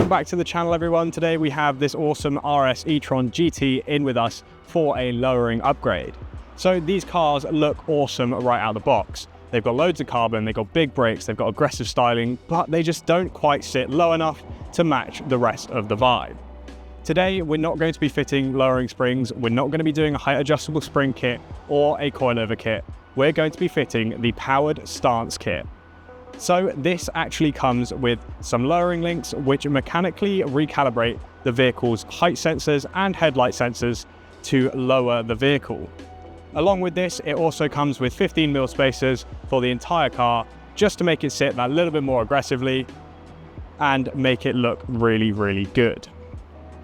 Welcome back to the channel, everyone. Today we have this awesome RS E-Tron GT in with us for a lowering upgrade. So these cars look awesome right out of the box. They've got loads of carbon, they've got big brakes, they've got aggressive styling, but they just don't quite sit low enough to match the rest of the vibe. Today, we're not going to be fitting lowering springs, we're not going to be doing a height adjustable spring kit or a coilover kit. We're going to be fitting the powered stance kit. So this actually comes with some lowering links which mechanically recalibrate the vehicle's height sensors and headlight sensors to lower the vehicle. Along with this, it also comes with 15mm spacers for the entire car, just to make it sit that little bit more aggressively and make it look really, really good.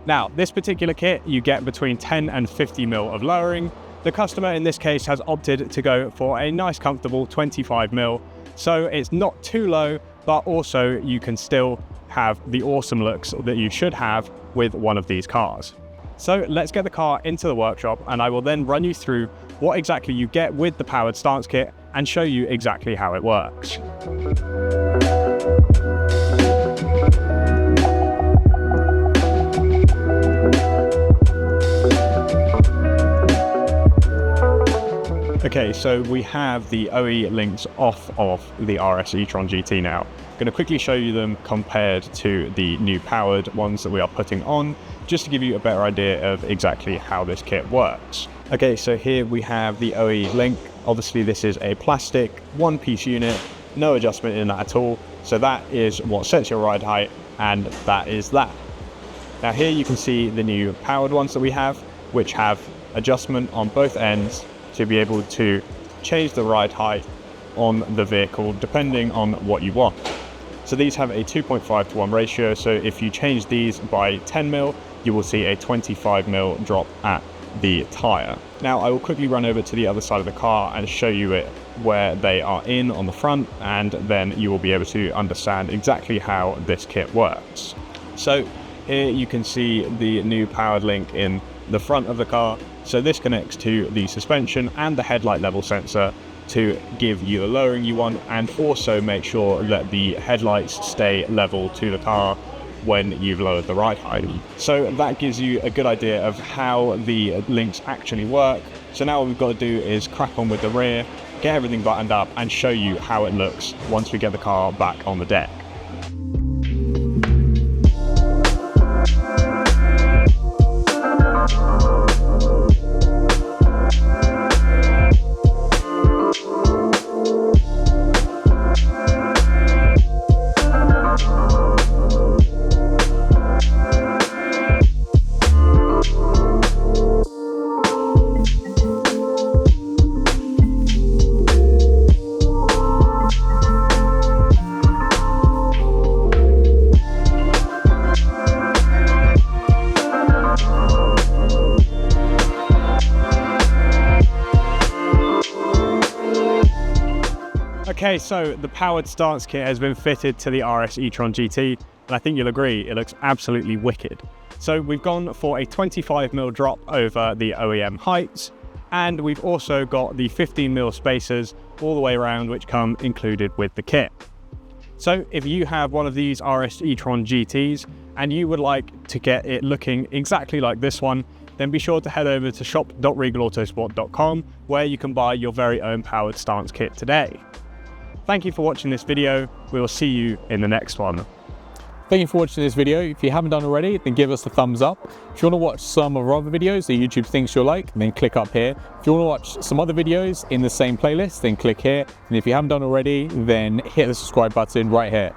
Now, this particular kit, you get between 10 and 50mm of lowering. The customer in this case has opted to go for a nice comfortable 25mm. So it's not too low, but also you can still have the awesome looks that you should have with one of these cars. So let's get the car into the workshop and I will then run you through what exactly you get with the powered stance kit and show you exactly how it works. Okay, so we have the OE links off of the RS E-Tron GT now. I'm going to quickly show you them compared to the new powered ones that we are putting on, just to give you a better idea of exactly how this kit works. Okay, so here we have the OE link. Obviously this is a plastic one-piece unit, no adjustment in that at all. So that is what sets your ride height, and that is that. Now here you can see the new powered ones that we have, which have adjustment on both ends to be able to change the ride height on the vehicle depending on what you want. So these have a 2.5:1 ratio, so if you change these by 10mm, you will see a 25mm drop at the tyre. Now I will quickly run over to the other side of the car and show you it where they are in on the front, and then you will be able to understand exactly how this kit works. So here you can see the new powered link in the front of the car. So this connects to the suspension and the headlight level sensor to give you the lowering you want, and also make sure that the headlights stay level to the car when you've lowered the ride height. So that gives you a good idea of how the links actually work. So now what we've got to do is crack on with the rear, get everything buttoned up and show you how it looks once we get the car back on the deck. Okay, so the powered stance kit has been fitted to the RS E-Tron GT, and I think you'll agree it looks absolutely wicked. So we've gone for a 25mm drop over the OEM heights, and we've also got the 15mm spacers all the way around, which come included with the kit. So if you have one of these RS E-Tron GTs and you would like to get it looking exactly like this one, then be sure to head over to shop.regalautosport.com, where you can buy your very own powered stance kit today. Thank you for watching this video. We will see you in the next one. Thank you for watching this video. If you haven't done already, then give us a thumbs up. If you want to watch some of our other videos that YouTube thinks you'll like, then click up here. If you want to watch some other videos in the same playlist, then click here. And if you haven't done already, then hit the subscribe button right here.